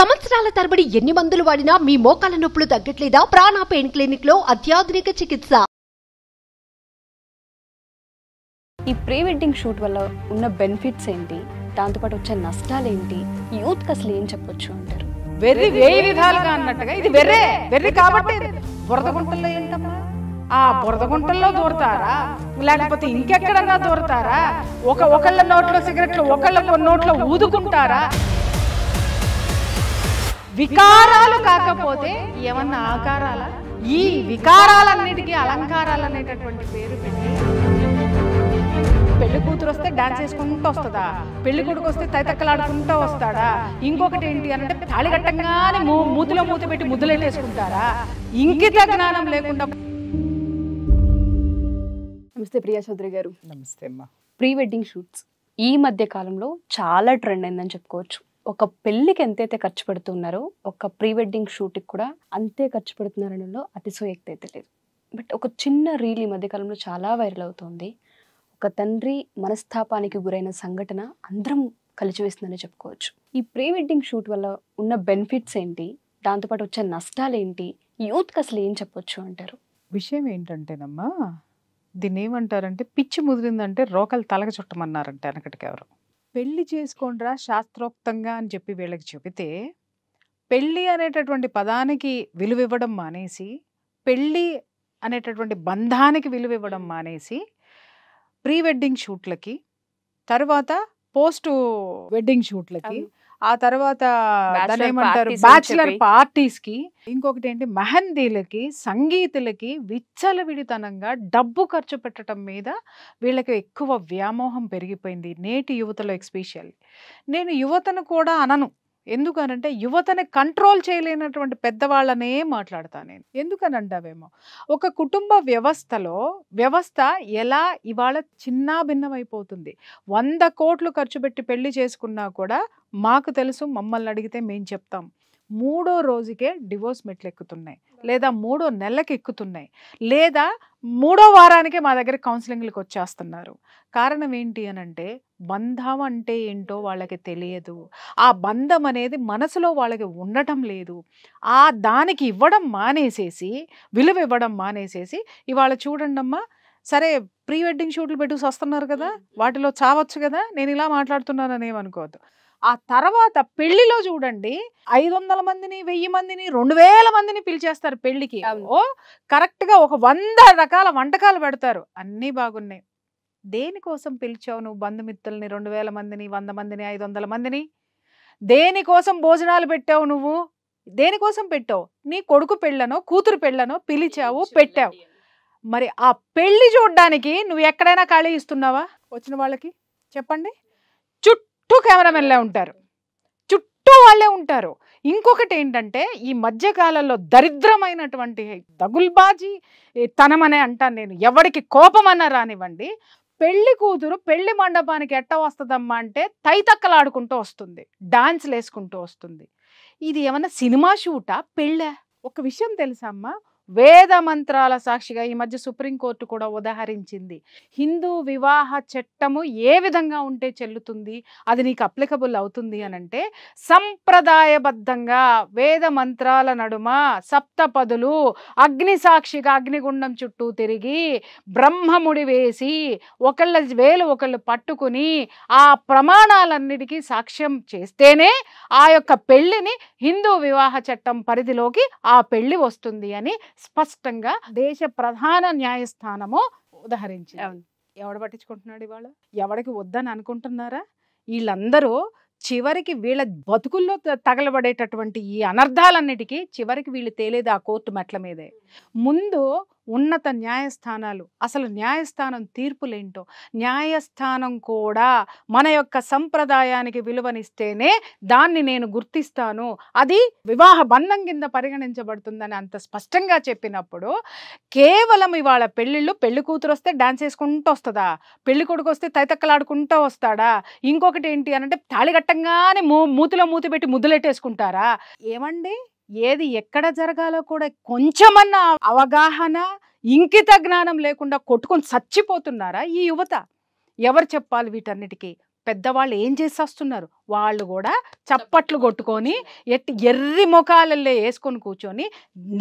సంవత్సరాల తరబడి ఎన్ని మందులు వాడినా మీ మోకాల నొప్పులు తగ్గట్లేదా? ప్రాణ పెయిన్ క్లినిక్ లో అత్యాధునిక చికిత్స. ఈ ప్రీ వెడ్డింగ్ షూట్ వల్ల ఉన్న బెనిఫిట్స్ ఏంటి, దాంతో పాటు వచ్చే నష్టాలు ఏంటి, యూత్ కి అసలు ఏం చెప్పొచ్చు అంటారు? వెర్రి వేయి విధాలుగా అన్నట్టుగా ఇది వెర్రి కాబట్టి బురద గుంటల్లో ఏంటమ్మా, ఆ బురద గుంటల్లో దూరతారా లేకపోతే ఇంకెక్కడన్నా దూరతారా? ఒకళ్ళ నోట్లో సిగరెట్లు ఒకళ్ళ నోట్లో ఊదుకుంటారా? వికారాలు కాకపోతే ఏమన్నా ఆకారాల? ఈ వికారాలన్నిటికీ అలంకారాలు అనేటటువంటి పేరు పెట్టి పెళ్లి కూతురు వస్తే డాన్స్ చేసుకుంటూ వస్తుందా, పెళ్లి కొడుకు వస్తే తైతక్కలాడుకుంటూ వస్తాడా? ఇంకొకటి ఏంటి అంటే తాళి కట్టంగానే మూతిలో మూతి పెట్టి ముద్దులేసుకుంటారా? ఇంకిత జ్ఞానం లేకుండా. నమస్తే ప్రియా చౌదరి గారు. నమస్తే అమ్మా. ప్రీ వెడ్డింగ్ షూట్స్ ఈ మధ్య కాలంలో చాలా ట్రెండ్ అయిందని చెప్పుకోవచ్చు. ఒక పెళ్లికి ఎంతైతే ఖర్చు పెడుతున్నారో ఒక ప్రీ వెడ్డింగ్ షూట్కి కూడా అంతే ఖర్చు పెడుతున్నారనలో అతిశయోక్తి అయితే లేదు. బట్ ఒక చిన్న రీల్ ఈ మధ్య కాలంలో చాలా వైరల్ అవుతుంది. ఒక తండ్రి మనస్తాపానికి గురైన సంఘటన అందరం కలిచివేస్తుందని చెప్పుకోవచ్చు. ఈ ప్రీ వెడ్డింగ్ షూట్ వల్ల ఉన్న బెనిఫిట్స్ ఏంటి, దాంతోపాటు వచ్చే నష్టాలు ఏంటి, యూత్కి అసలు ఏం చెప్పొచ్చు అంటారు? విషయం ఏంటంటేనమ్మా, దీన్ని ఏమంటారంటే పిచ్చి ముదిరిందంటే రోకలు తలగ చుట్టమన్నారంటే వెనకటికి ఎవరు. పెళ్లి చేసుకోండ్రా శాస్త్రోక్తంగా అని చెప్పి వీళ్ళకి చెబితే పెళ్ళి అనేటటువంటి పదానికి విలువ ఇవ్వడం మానేసి, పెళ్ళి అనేటటువంటి బంధానికి విలువ ఇవ్వడం మానేసి ప్రీ వెడ్డింగ్ షూట్లకి, తర్వాత పోస్ట్ వెడ్డింగ్ షూట్లకి, ఆ తర్వాత దాన్ని ఏమంటారు బ్యాచిలర్ పార్టీస్కి, ఇంకొకటి ఏంటి మెహందీలకి, సంగీతులకి విచ్చలవిడితనంగా డబ్బు ఖర్చు పెట్టడం మీద వీళ్ళకి ఎక్కువ వ్యామోహం పెరిగిపోయింది నేటి యువతలో. ఎస్పెషల్లీ నేను యువతను కూడా అనను, ఎందుకనంటే యువతని కంట్రోల్ చేయలేనటువంటి పెద్దవాళ్ళనే మాట్లాడతాను నేను. ఎందుకనంటావేమో, ఒక కుటుంబ వ్యవస్థ ఎలా ఇవాళ చిన్నాభిన్నమైపోతుంది. 100 కోట్లు ఖర్చు పెట్టి పెళ్లి చేసుకున్నా కూడా మాకు తెలుసు, మమ్మల్ని అడిగితే మేము చెప్తాం, 3వ రోజుకే డివోర్స్ మెట్లు ఎక్కుతున్నాయి, లేదా 3వ నెలకి ఎక్కుతున్నాయి, లేదా 3వ వారానికే మా దగ్గర కౌన్సిలింగ్లకు వచ్చేస్తున్నారు. కారణం ఏంటి అనంటే బంధం అంటే ఏంటో వాళ్ళకి తెలియదు. ఆ బంధం అనేది మనసులో వాళ్ళకి ఉండటం లేదు. ఆ దానికి ఇవ్వడం మానేసేసి, విలువ ఇవ్వడం మానేసేసి ఇవాళ చూడండి అమ్మా, సరే ప్రీ వెడ్డింగ్ షూట్లు పెట్టుకు వస్తున్నారు కదా, వాటిలో చావచ్చు కదా, నేను ఇలా మాట్లాడుతున్నానని ఏమనుకోవద్దు. ఆ తర్వాత పెళ్లిలో చూడండి 500 మందిని, 1000 మందిని, 2000 మందిని పిలిచేస్తారు పెళ్లికి. ఓ కరెక్ట్గా ఒక 100 రకాల వంటకాలు పెడతారు, అన్నీ బాగున్నాయి. దేనికోసం పిలిచావు నువ్వు బంధుమిత్రుల్ని? 2000 మందిని, 100 మందిని, 500 మందిని దేనికోసం భోజనాలు పెట్టావు? నువ్వు దేనికోసం పెట్టావు? నీ కొడుకు పెళ్ళనో కూతురు పెళ్ళనో పిలిచావు, పెట్టావు. మరి ఆ పెళ్లి చూడడానికి నువ్వు ఎక్కడైనా ఖాళీ ఇస్తున్నావా వచ్చిన వాళ్ళకి? చెప్పండి. చుట్టూ కెమెరామెన్లే ఉంటారు, చుట్టూ వాళ్ళే ఉంటారు. ఇంకొకటి ఏంటంటే ఈ మధ్యకాలంలో దరిద్రమైనటువంటి దగుల్బాజీ తనమనే అంటాను నేను, ఎవరికి కోపమన్నా రానివ్వండి, పెళ్లి కూతురు పెళ్లి మండపానికి ఎట్ట వస్తుందమ్మా అంటే తైతక్కలాడుకుంటూ వస్తుంది, డాన్స్లు వేసుకుంటూ వస్తుంది. ఇది ఏమన్నా సినిమా షూటా, పెళ్ళా? ఒక విషయం తెలుసా అమ్మా, వేద మంత్రాల సాక్షిగా ఈ మధ్య సుప్రీంకోర్టు కూడా ఉదాహరించింది, హిందూ వివాహ చట్టము ఏ విధంగా ఉంటే చెల్లుతుంది, అది నీకు అప్లికబుల్ అవుతుంది అనంటే సంప్రదాయబద్ధంగా వేద మంత్రాల నడుమ సప్తపదులు అగ్ని సాక్షిగా అగ్నిగుండం చుట్టూ తిరిగి బ్రహ్మముడి వేసి ఒకళ్ళ వేలు ఒకళ్ళు పట్టుకుని ఆ ప్రమాణాలన్నిటికీ సాక్ష్యం చేస్తేనే ఆ యొక్క పెళ్లిని హిందూ వివాహ చట్టం పరిధిలోకి ఆ పెళ్లి వస్తుంది అని స్పష్టంగా దేశ ప్రధాన న్యాయస్థానము ఉదహరించింది. ఎవడు పట్టించుకుంటున్నాడు ఇవాళ? ఎవడికి వద్దని అనుకుంటున్నారా? వీళ్ళందరూ చివరికి వీళ్ళ బతుకుల్లో తగలబడేటటువంటి ఈ అనర్థాలన్నిటికీ చివరికి వీళ్ళు తేలేది ఆ కోర్టు మెట్ల మీదే. ముందు ఉన్నత న్యాయస్థానాలు, అసలు న్యాయస్థానం తీర్పులేంటో, న్యాయస్థానం కూడా మన యొక్క సంప్రదాయానికి విలువనిస్తేనే దాన్ని నేను గుర్తిస్తాను, అది వివాహ బంధం కింద పరిగణించబడుతుందని అంత స్పష్టంగా చెప్పినప్పుడు కేవలం ఇవాళ పెళ్ళిళ్ళు, పెళ్లి కూతురు వస్తే డాన్స్ వేసుకుంటూ వస్తుందా, పెళ్లి కొడుకు వస్తే తైతక్కలాడుకుంటూ వస్తాడా, ఇంకొకటి ఏంటి అనంటే తాళి కట్టంగానే మూతిలో మూతి పెట్టి ముద్దులెట్టేసుకుంటారా? ఏమండి, ఏది ఎక్కడ జరగాలో కూడా కొంచెమన్నా అవగాహన, ఇంకిత జ్ఞానం లేకుండా కొట్టుకొని చచ్చిపోతున్నారా ఈ యువత? ఎవరు చెప్పాలి వీటన్నిటికీ? పెద్దవాళ్ళు ఏం చేసి వస్తున్నారు, వాళ్ళు కూడా చప్పట్లు కొట్టుకొని ఎర్రి ముఖాలల్లో వేసుకొని కూర్చొని,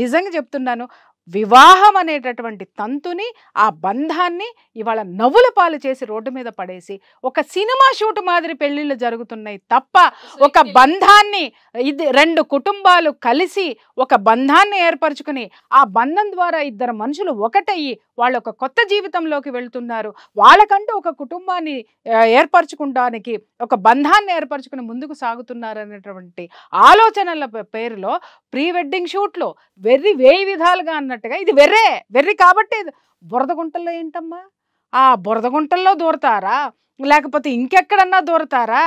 నిజంగా చెప్తున్నాను, వివాహం అనేటటువంటి తంతుని, ఆ బంధాన్ని ఇవాళ నవ్వుల పాలు చేసి రోడ్డు మీద పడేసి ఒక సినిమా షూట్ మాదిరి పెళ్లిళ్ళు జరుగుతున్నాయి తప్ప ఒక బంధాన్ని, ఇది 2 కుటుంబాలు కలిసి ఒక బంధాన్ని ఏర్పరచుకుని ఆ బంధం ద్వారా ఇద్దరు మనుషులు ఒకటయ్యి వాళ్ళు ఒక కొత్త జీవితంలోకి వెళ్తున్నారు. వాళ్ళకంటూ ఒక కుటుంబాన్ని ఏర్పరచుకోవడానికి, ఒక బంధాన్ని ఏర్పరచుకుని ముందుకు సాగుతున్నారు అనేటువంటి ఆలోచనల పేరులో ప్రీ వెడ్డింగ్ షూట్లో వేయి విధాలుగా అన్నట్టుగా ఇది వెర్రి కాబట్టి బురదగుంటల్లో ఏంటమ్మా, ఆ బురదగుంటల్లో దూరతారా, లేకపోతే ఇంకెక్కడన్నా దూరతారా,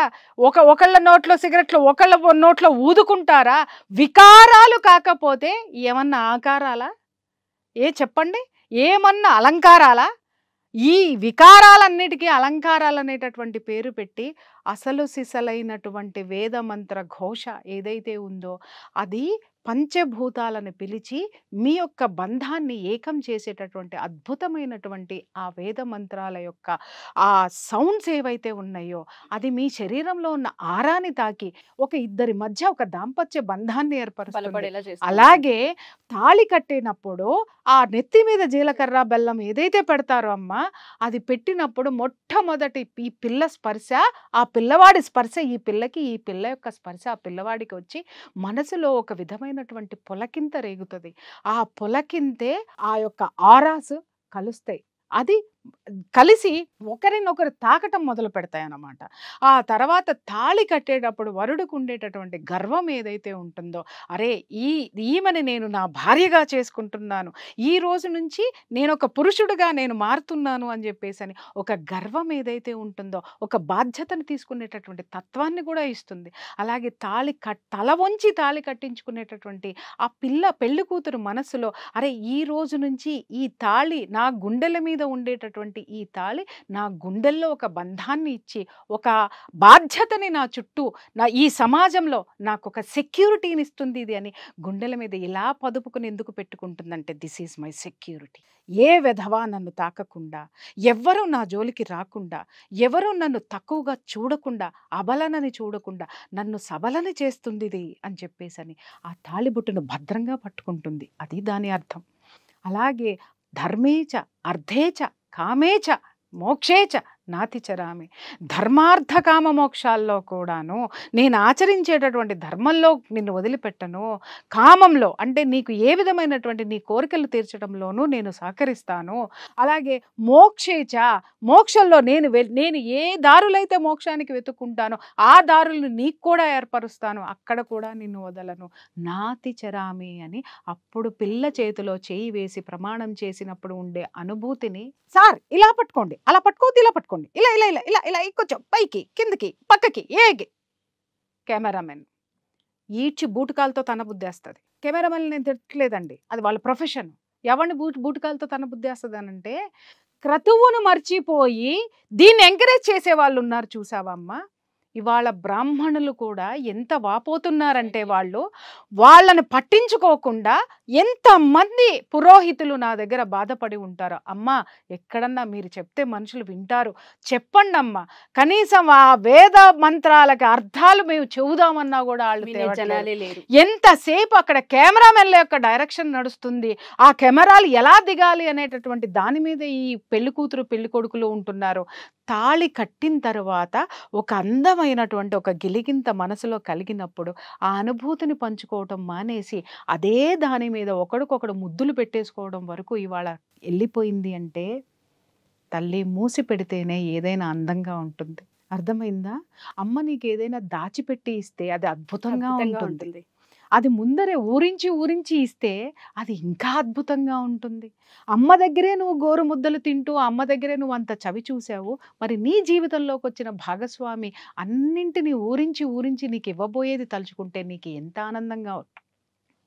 ఒకళ్ళ నోట్లో సిగరెట్లు ఒకళ్ళ నోట్లో ఊదుకుంటారా? వికారాలు కాకపోతే ఏమన్నా ఆకారాలా? చెప్పండి, ఏమన్నా అలంకారాలా? ఈ వికారాలన్నిటికీ అలంకారాలు అనేటటువంటి పేరు పెట్టి అసలు సిసలైనటువంటి వేదమంత్ర ఘోష ఏదైతే ఉందో అది పంచభూతాలను పిలిచి మీ యొక్క బంధాన్ని ఏకం చేసేటటువంటి అద్భుతమైనటువంటి ఆ వేద మంత్రాల యొక్క ఆ సౌండ్స్ ఏవైతే ఉన్నాయో అది మీ శరీరంలో ఉన్న ఆరాని తాకి ఒక ఇద్దరి మధ్య ఒక దాంపత్య బంధాన్ని ఏర్పరుస్తుంది. అలాగే తాళి కట్టినప్పుడు ఆ నెత్తి మీద జీలకర్ర బెల్లం ఏదైతే పెడతారో అమ్మ, అది పెట్టినప్పుడు మొట్టమొదటి ఈ పిల్ల స్పర్శ, ఆ పిల్లవాడి స్పర్శ ఈ పిల్లకి, ఈ పిల్ల యొక్క స్పర్శ ఆ పిల్లవాడికి వచ్చి మనసులో ఒక విధమైనటువంటి పులకింత రేగుతుంది. ఆ పులకింతే ఆ యొక్క ఆరాసు కలుస్తాయి. అది కలిసి ఒకరినొకరు తాకటం మొదలు పెడతాయి అన్నమాట. ఆ తర్వాత తాళి కట్టేటప్పుడు వరుడికి ఉండేటటువంటి గర్వం ఏదైతే ఉంటుందో, అరే ఈమెని నేను నా భార్యగా చేసుకుంటున్నాను, ఈ రోజు నుంచి నేను ఒక పురుషుడిగా నేను మారుతున్నాను అని చెప్పేసి అని ఒక గర్వం ఏదైతే ఉంటుందో, ఒక బాధ్యతను తీసుకునేటటువంటి తత్వాన్ని కూడా ఇస్తుంది. అలాగే తల వంచి తాళి కట్టించుకునేటటువంటి ఆ పెళ్లి కూతురు మనసులో, అరే ఈ రోజు నుంచి ఈ తాళి నా గుండెల మీద ఉండేటటువంటి ఈ తాళి నా గుండెల్లో ఒక బంధాన్ని ఇచ్చి ఒక బాధ్యతని నా చుట్టూ ఈ సమాజంలో నాకు ఒక సెక్యూరిటీని ఇస్తుంది ఇది అని గుండెల మీద ఇలా పదుపుకుని ఎందుకు పెట్టుకుంటుందంటే దిస్ ఈజ్ మై సెక్యూరిటీ. ఏ విధవా నన్ను తాకకుండా, ఎవ్వరూ నా జోలికి రాకుండా, ఎవరూ నన్ను తక్కువగా చూడకుండా, అబలనని చూడకుండా నన్ను సబలని చేస్తుంది ఇది అని చెప్పేసి ఆ తాళిబుట్టును భద్రంగా పట్టుకుంటుంది. అది దాని అర్థం. అలాగే ధర్మేచ అర్థేచ కామేచ మోక్షేచ నాతిచరామి, ధర్మార్థ కామ మోక్షాల్లో కూడాను నేను ఆచరించేటటువంటి ధర్మంలో నిన్ను వదిలిపెట్టను, కామంలో అంటే నీకు ఏ విధమైనటువంటి నీ కోరికలు తీర్చడంలోనూ నేను సహకరిస్తాను. అలాగే మోక్షేచ, మోక్షంలో నేను ఏ దారులైతే మోక్షానికి వెతుక్కుంటానో ఆ దారులను నీకు కూడా ఏర్పరుస్తాను, అక్కడ కూడా నిన్ను వదలను. నాతిచరామి అని అప్పుడు పిల్ల చేతిలో చేయి వేసి ప్రమాణం చేసినప్పుడు ఉండే అనుభూతిని, సార్ ఇలా పట్టుకోండి, అలా పట్టుకోవద్దు, ఇలా పట్టుకోండి, ఇలా ఇలా ఇలా ఇలా ఇలా కొంచెం పైకి కిందకి పక్కకి ఏగి. కెమెరామెన్ ఈడ్చి బూటకాలతో తన బుద్ధేస్తుంది. కెమెరామెన్ నేను తిట్టలేదండి, అది వాళ్ళ ప్రొఫెషన్. ఎవరిని బూటకాలతో తన బుద్ధేస్తుంది అని అంటే, క్రతువును మర్చిపోయి దీన్ని ఎంకరేజ్ చేసే వాళ్ళు ఉన్నారు చూసావమ్మా. ఇవాళ బ్రాహ్మణులు కూడా ఎంత వాపోతున్నారంటే వాళ్ళని పట్టించుకోకుండా ఎంతమంది పురోహితులు నా దగ్గర బాధపడి ఉంటారో. అమ్మా ఎక్కడన్నా మీరు చెప్తే మనుషులు వింటారు, చెప్పండి అమ్మా, కనీసం ఆ వేద మంత్రాలకి అర్థాలు మేము చెబుదామన్నా కూడా వాళ్ళు ఎంతసేపు అక్కడ కెమెరామెన్ల యొక్క డైరెక్షన్ నడుస్తుంది, ఆ కెమెరాలు ఎలా దిగాలి అనేటటువంటి దాని మీద ఈ పెళ్లి కూతురు పెళ్లి కొడుకులు ఉంటున్నారు. తాళి కట్టిన తర్వాత ఒక అందమైనటువంటి ఒక గిలిగింత మనసులో కలిగినప్పుడు ఆ అనుభూతిని పంచుకోవటం మానేసి అదే దాని మీద ఒకడికొకడు ముద్దులు పెట్టేసుకోవడం వరకు ఇవాళ వెళ్ళిపోయింది. అంటే తల్లి మూసి పెడితేనే ఏదైనా అందంగా ఉంటుంది. అర్థమైందా? అమ్మ నీకు ఏదైనా దాచిపెట్టి ఇస్తే అది అద్భుతంగా ఉంటుంది. అది ముందరే ఊరించి ఇస్తే అది ఇంకా అద్భుతంగా ఉంటుంది. అమ్మ దగ్గరే నువ్వు గోరు ముద్దలు తింటూ అమ్మ దగ్గరే నువ్వు అంత చవి చూసావు, మరి నీ జీవితంలోకి వచ్చిన భాగస్వామి అన్నింటినీ ఊరించి నీకు ఇవ్వబోయేది తలుచుకుంటే నీకు ఎంత ఆనందంగా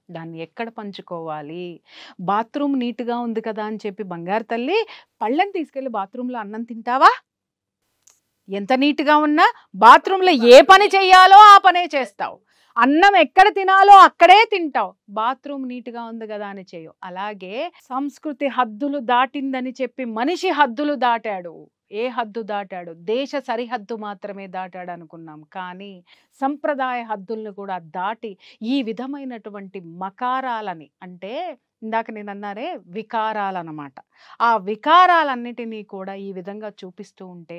దాన్ని ఎక్కడ పంచుకోవాలి? బాత్రూమ్ నీట్గా ఉంది కదా అని చెప్పి బంగారు తల్లి పళ్ళని తీసుకెళ్ళి బాత్రూంలో అన్నం తింటావా? ఎంత నీట్గా ఉన్నా బాత్రూంలో ఏ పని చెయ్యాలో ఆ పనే చేస్తావు, అన్నం ఎక్కడ తినాలో అక్కడే తింటావు, బాత్రూమ్ నీట్గా ఉంది కదా అని చేయవు. అలాగే సంస్కృతి హద్దులు దాటిందని చెప్పి మనిషి హద్దులు దాటాడు. ఏ హద్దు దాటాడు? దేశ సరిహద్దు మాత్రమే దాటాడు అనుకున్నాం, కానీ సంప్రదాయ హద్దుల్ని కూడా దాటి ఈ విధమైనటువంటి మకారాలని, అంటే ఇందాక నేను అన్నారే వికారాలన్నమాట, ఆ వికారాలన్నిటినీ కూడా ఈ విధంగా చూపిస్తూ ఉంటే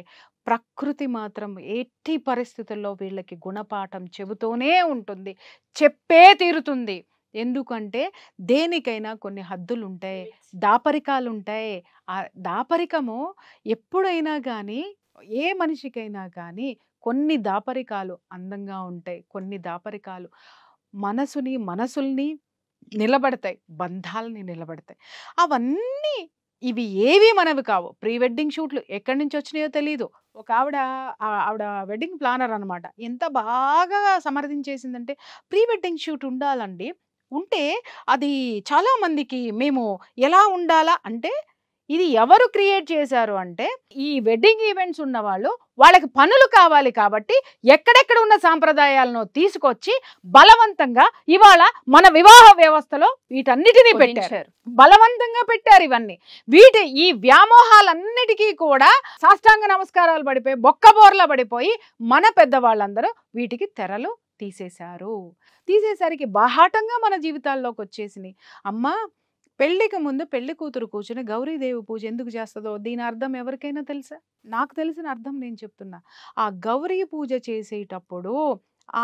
ప్రకృతి మాత్రం ఎట్టి పరిస్థితుల్లో వీళ్ళకి గుణపాఠం చెబుతూనే ఉంటుంది, చెప్పే తీరుతుంది. ఎందుకంటే దేనికైనా కొన్ని హద్దులు ఉంటాయి, దాపరికాలు ఉంటాయి. ఆ దాపరికము ఎప్పుడైనా కానీ, ఏ మనిషికైనా కానీ కొన్ని దాపరికాలు అందంగా ఉంటాయి, కొన్ని దాపరికాలు మనసుల్ని నిలబడతాయి, బంధాలని నిలబడతాయి. అవన్నీ ఇవి ఏవి మనవి కావు. ప్రీ వెడ్డింగ్ షూట్లు ఎక్కడి నుంచి వచ్చినాయో తెలియదు. ఒక ఆవిడ వెడ్డింగ్ ప్లానర్ అనమాట. ఎంత బాగా సమర్థించేసిందంటే, ప్రీ వెడ్డింగ్ షూట్ ఉండాలండి, ఉంటే అది చాలా మందికి మేము ఎలా ఉండాలా అంటే, ఇది ఎవరు క్రియేట్ చేశారు అంటే, ఈ వెడ్డింగ్ ఈవెంట్స్ ఉన్న వాళ్ళకి పనులు కావాలి కాబట్టి ఎక్కడెక్కడ ఉన్న సాంప్రదాయాలను తీసుకొచ్చి బలవంతంగా ఇవాళ మన వివాహ వ్యవస్థలో వీటన్నిటినీ పెట్టారు, బలవంతంగా పెట్టారు. ఇవన్నీ ఈ వ్యామోహాలన్నిటికీ కూడా సాష్టాంగ నమస్కారాలు పడిపోయి, బొక్కబోర్ల పడిపోయి మన పెద్దవాళ్ళందరూ వీటికి తెరలు తీసేసరికి బాహాటంగా మన జీవితాల్లోకి వచ్చేసినాయి. అమ్మా, పెళ్లికి ముందు పెళ్లి కూతురు కూర్చుని గౌరీదేవి పూజ ఎందుకు చేస్తుందో దీని అర్థం ఎవరికైనా తెలుసా? నాకు తెలిసిన అర్థం నేను చెప్తున్నా. ఆ గౌరీ పూజ చేసేటప్పుడు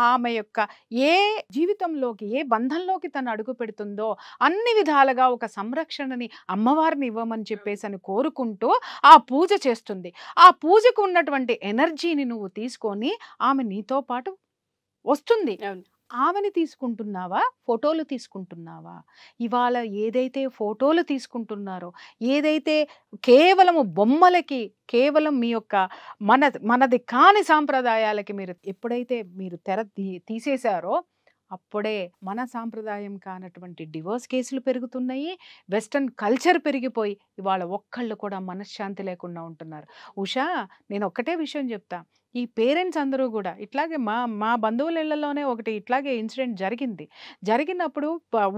ఆమె యొక్క ఏ జీవితంలోకి, ఏ బంధంలోకి తను అడుగు పెడుతుందో అన్ని విధాలుగా ఒక సంరక్షణని అమ్మవారిని ఇవ్వమని చెప్పేసి అని కోరుకుంటూ ఆ పూజ చేస్తుంది. ఆ పూజకు ఉన్నటువంటి ఎనర్జీని నువ్వు తీసుకొని ఆమె నీతో పాటు వస్తుంది. ఆమెని తీసుకుంటున్నావా, ఫోటోలు తీసుకుంటున్నావా? ఇవాళ ఏదైతే ఫోటోలు తీసుకుంటున్నారో, ఏదైతే కేవలము బొమ్మలకి, కేవలం మీ యొక్క మనది కాని సాంప్రదాయాలకి ఎప్పుడైతే మీరు తెర తీసేశారో అప్పుడే మన సాంప్రదాయం కానటువంటి డివోర్స్ కేసులు పెరుగుతున్నాయి, వెస్టర్న్ కల్చర్ పెరిగిపోయి ఇవాళ ఒక్కళ్ళు కూడా మనశ్శాంతి లేకుండా ఉంటున్నారు. ఉషా, నేను ఒక్కటే విషయం చెప్తా, ఈ పేరెంట్స్ అందరూ కూడా ఇట్లాగే మా బంధువుల ఇళ్లలోనే ఒకటి ఇట్లాగే ఇన్సిడెంట్ జరిగినప్పుడు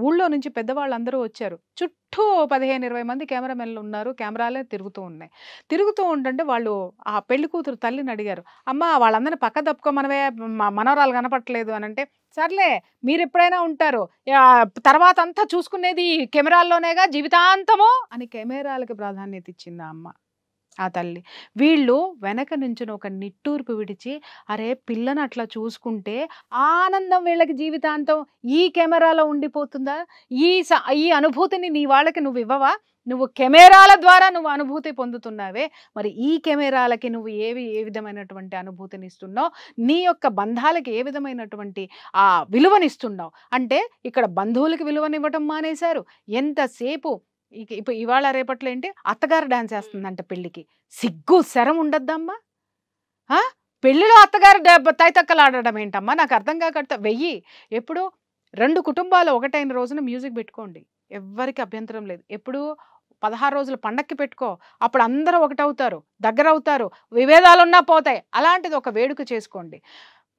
ఊళ్ళో నుంచి పెద్దవాళ్ళందరూ వచ్చారు. చుట్టూ 15-20 మంది కెమెరామెన్లు ఉన్నారు, కెమెరాలే తిరుగుతూ ఉంటుంటే వాళ్ళు ఆ పెళ్లి కూతురు తల్లిని అడిగారు, అమ్మ వాళ్ళందరినీ పక్క తప్పుకోమనవే, మనవరాలు కనపట్లేదు అని అంటే, సర్లే మీరు ఎప్పుడైనా ఉంటారు, తర్వాత అంతా చూసుకునేది కెమెరాల్లోనేగా జీవితాంతము అని కెమెరాలకి ప్రాధాన్యత ఇచ్చింది ఆ అమ్మ, ఆ తల్లి. వీళ్ళు వెనక నుంచి ఒక నిట్టూర్పు విడిచి, అరే పిల్లని అట్లా చూసుకుంటే ఆనందం వీళ్ళకి జీవితాంతం ఈ కెమెరాలో ఉండిపోతుందా? ఈ అనుభూతిని నీ వాళ్ళకి నువ్వు ఇవ్వవా? నువ్వు కెమెరాల ద్వారా నువ్వు అనుభూతి పొందుతున్నావే, మరి ఈ కెమెరాలకి నువ్వు ఏ విధమైనటువంటి అనుభూతిని ఇస్తున్నావు? నీ యొక్క బంధాలకి ఏ విధమైనటువంటి ఆ విలువనిస్తున్నావు? అంటే ఇక్కడ బంధువులకి విలువనివ్వటం మానేశారు. ఎంతసేపు ఇప్పుడు ఇవాళ రేపట్లో ఏంటి, అత్తగారు డాన్స్ వేస్తుందంట పెళ్లికి. సిగ్గు శరం ఉండద్దమ్మా? పెళ్లిలో అత్తగారు తైతక్కలు ఆడడం ఏంటమ్మా? నాకు అర్థం కాకట. ఎప్పుడు 2 కుటుంబాలు ఒకటైన రోజున మ్యూజిక్ పెట్టుకోండి, ఎవ్వరికి అభ్యంతరం లేదు. ఎప్పుడు 16 రోజుల పండక్కి పెట్టుకో, అప్పుడు అందరూ ఒకటవుతారు, దగ్గర అవుతారు, విభేదాలున్నా పోతాయి. అలాంటిది ఒక వేడుక చేసుకోండి.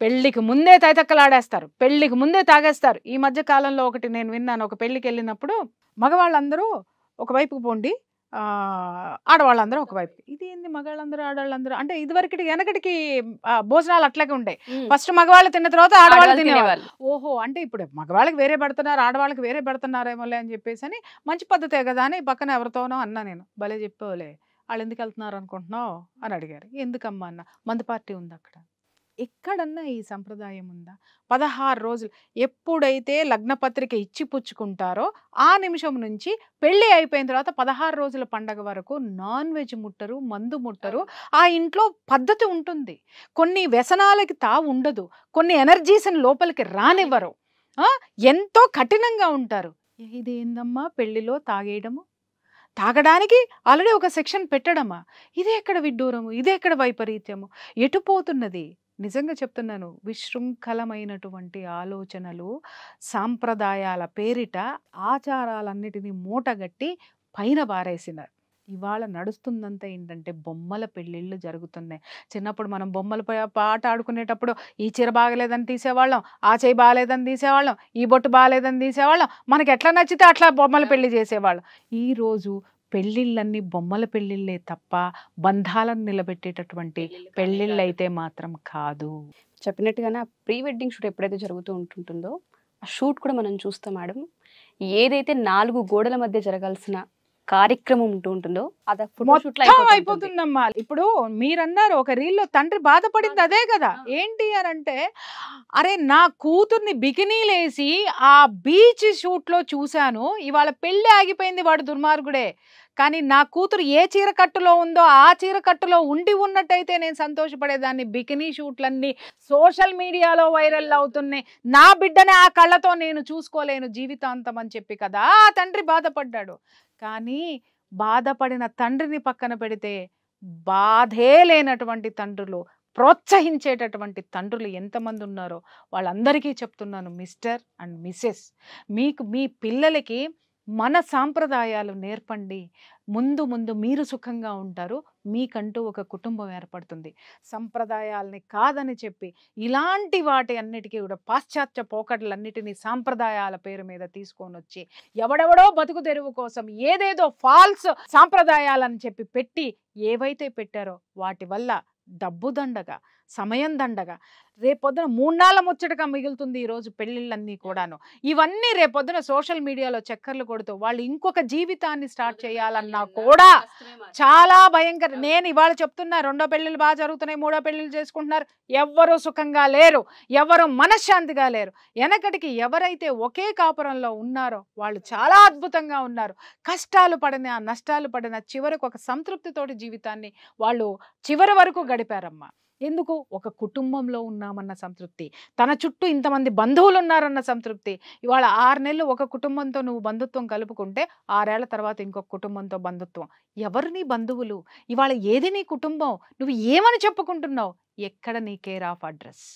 పెళ్లికి ముందే తైతక్కలాడేస్తారు, పెళ్లికి ముందే తాగేస్తారు. ఈ మధ్య కాలంలో ఒకటి నేను విన్నాను, ఒక పెళ్లికి వెళ్ళినప్పుడు మగవాళ్ళందరూ ఒకవైపుకు పోండి, ఆడవాళ్ళందరూ ఒకవైపు. ఇది ఏంది మగవాళ్ళందరూ ఆడవాళ్ళందరూ అంటే, ఇదివరకటి వెనకటికి భోజనాలు అట్లాగే ఉంటాయి. ఫస్ట్ మగవాళ్ళు తిన్న తర్వాత ఆడవాళ్ళు తినేవాళ్ళు. ఓహో, అంటే ఇప్పుడు మగవాళ్ళకి వేరే పెడుతున్నారు, ఆడవాళ్ళకి వేరే పెడుతున్నారేమోలే అని చెప్పేసి అని, మంచి పద్ధతే కదా అని పక్కన ఎవరితోనో అన్నా నేను, భలే చెప్పేవాళ్ళే, వాళ్ళు ఎందుకు వెళ్తున్నారు అనుకుంటున్నావు అని అడిగారు. ఎందుకమ్మా అన్న, మందు పార్టీ ఉంది అక్కడ. ఎక్కడన్నా ఈ సంప్రదాయం ఉందా? 16 రోజులు ఎప్పుడైతే లగ్నపత్రిక ఇచ్చి పుచ్చుకుంటారో ఆ నిమిషం నుంచి పెళ్లి అయిపోయిన తర్వాత 16 రోజుల పండగ వరకు నాన్ వెజ్ ముట్టరు, మందు ముట్టరు. ఆ ఇంట్లో పద్ధతి ఉంటుంది, కొన్ని వ్యసనాలకి తావు ఉండదు, కొన్ని ఎనర్జీస్ని లోపలికి రానివ్వరు, ఎంతో కఠినంగా ఉంటారు. ఇదేందమ్మా పెళ్లిలో తాగేయడము, తాగడానికి ఆల్రెడీ ఒక సెక్షన్ పెట్టడమా? ఇదే ఎక్కడ విడ్డూరము, ఇదే ఎక్కడ వైపరీత్యము, ఎటు పోతున్నది? నిజంగా చెప్తున్నాను, విశృంఖలమైనటువంటి ఆలోచనలు, సాంప్రదాయాల పేరిట ఆచారాలన్నిటినీ మూటగట్టి పైన బారేసినారు. ఇవాళ నడుస్తుందంతా ఏంటంటే బొమ్మల పెళ్ళిళ్ళు జరుగుతున్నాయి. చిన్నప్పుడు మనం బొమ్మల పాట ఆడుకునేటప్పుడు ఈ చీర బాగలేదని తీసేవాళ్ళం, ఆ చేయి బాగలేదని తీసేవాళ్ళం, ఈ బొట్టు బాగలేదని తీసేవాళ్ళం, మనకి ఎట్లా నచ్చితే అట్లా బొమ్మల పెళ్లి చేసేవాళ్ళం. ఈరోజు పెళ్ళిళ్ళన్నీ బొమ్మల పెళ్ళిళ్ళే తప్ప బంధాలను నిలబెట్టేటటువంటి పెళ్ళిళ్ళు అయితే మాత్రం కాదు. చెప్పినట్టుగానే ఆ ప్రీ వెడ్డింగ్ షూట్ ఎప్పుడైతే జరుగుతూ ఉంటుందో ఆ షూట్ కూడా మనం చూస్తాం మేడం. ఏదైతే 4 గోడల మధ్య జరగాల్సిన కార్యక్రమం ఉంటుందో అది ఫోటో షూట్ లో మొత్తం అయిపోతుందమ్మా. ఇప్పుడు మీరన్నారు ఒక రీల్లో తండ్రి బాధపడింది అదే కదా. ఏంటి అని అంటే, అరే నా కూతుర్ని బికినీలేసి ఆ బీచ్ షూట్ లో చూశాను, ఇవాళ పెళ్లి ఆగిపోయింది, వాడు దుర్మార్గుడే. కానీ నా కూతురు ఏ చీర కట్టులో ఉందో ఆ చీర కట్టులో ఉన్నట్టయితే నేను సంతోషపడేదాన్ని. బికినీ షూట్లన్నీ సోషల్ మీడియాలో వైరల్ అవుతున్నాయి, నా బిడ్డని ఆ కళ్ళతో నేను చూసుకోలేను జీవితాంతం అని చెప్పి కదా ఆ తండ్రి బాధపడ్డాడు. కానీ బాధపడిన తండ్రిని పక్కన పెడితే బాధే లేనటువంటి తండ్రులు, ప్రోత్సహించేటటువంటి తండ్రులు ఎంతమంది ఉన్నారో వాళ్ళందరికీ చెప్తున్నాను, మిస్టర్ అండ్ మిస్సెస్, మీకు మీ పిల్లలకి మన సాంప్రదాయాలు నేర్పండి. ముందు ముందు మీరు సుఖంగా ఉంటారు, మీకంటూ ఒక కుటుంబం ఏర్పడుతుంది. సంప్రదాయాలని కాదని చెప్పి ఇలాంటి వాటి అన్నిటికీ కూడా పాశ్చాత్య పోకడలన్నిటినీ సాంప్రదాయాల పేరు మీద తీసుకొని వచ్చి ఎవడెవడో బతుకు తెరువు కోసం ఏదేదో ఫాల్స్ సాంప్రదాయాలని చెప్పి పెట్టి ఏవైతే పెట్టారో వాటి వల్ల డబ్బు దండగా, సమయం దండగా, రేపొద్దున 3 నాళ్ళ ముచ్చటగా మిగులుతుంది ఈరోజు పెళ్ళిళ్ళన్నీ కూడాను. ఇవన్నీ రేపొద్దున సోషల్ మీడియాలో చక్కర్లు కొడుతూ వాళ్ళు ఇంకొక జీవితాన్ని స్టార్ట్ చేయాలన్నా కూడా చాలా భయంకర. నేను ఇవాళ చెప్తున్నా, 2వ పెళ్ళిళ్ళు బాగా జరుగుతున్నాయి, 3వ పెళ్ళిళ్ళు చేసుకుంటున్నారు, ఎవ్వరూ సుఖంగా లేరు, ఎవరు మనశ్శాంతిగా లేరు. వెనకటికి ఎవరైతే ఒకే కాపురంలో ఉన్నారో వాళ్ళు చాలా అద్భుతంగా ఉన్నారు. కష్టాలు పడినా నష్టాలు పడినా చివరికి ఒక సంతృప్తితోటి జీవితాన్ని వాళ్ళు చివరి వరకు గడిపారమ్మా. ఎందుకు? ఒక కుటుంబంలో ఉన్నామన్న సంతృప్తి, తన చుట్టూ ఇంతమంది బంధువులు ఉన్నారన్న సంతృప్తి. ఇవాళ 6 నెలలు ఒక కుటుంబంతో నువ్వు బంధుత్వం కలుపుకుంటే 6 ఏళ్ల తర్వాత ఇంకొక కుటుంబంతో బంధుత్వం. ఎవరు నీ బంధువులు? ఇవాళ ఏది నీ కుటుంబం? నువ్వు ఏమని చెప్పుకుంటున్నావు? ఎక్కడ నీ కేర్ ఆఫ్ అడ్రస్?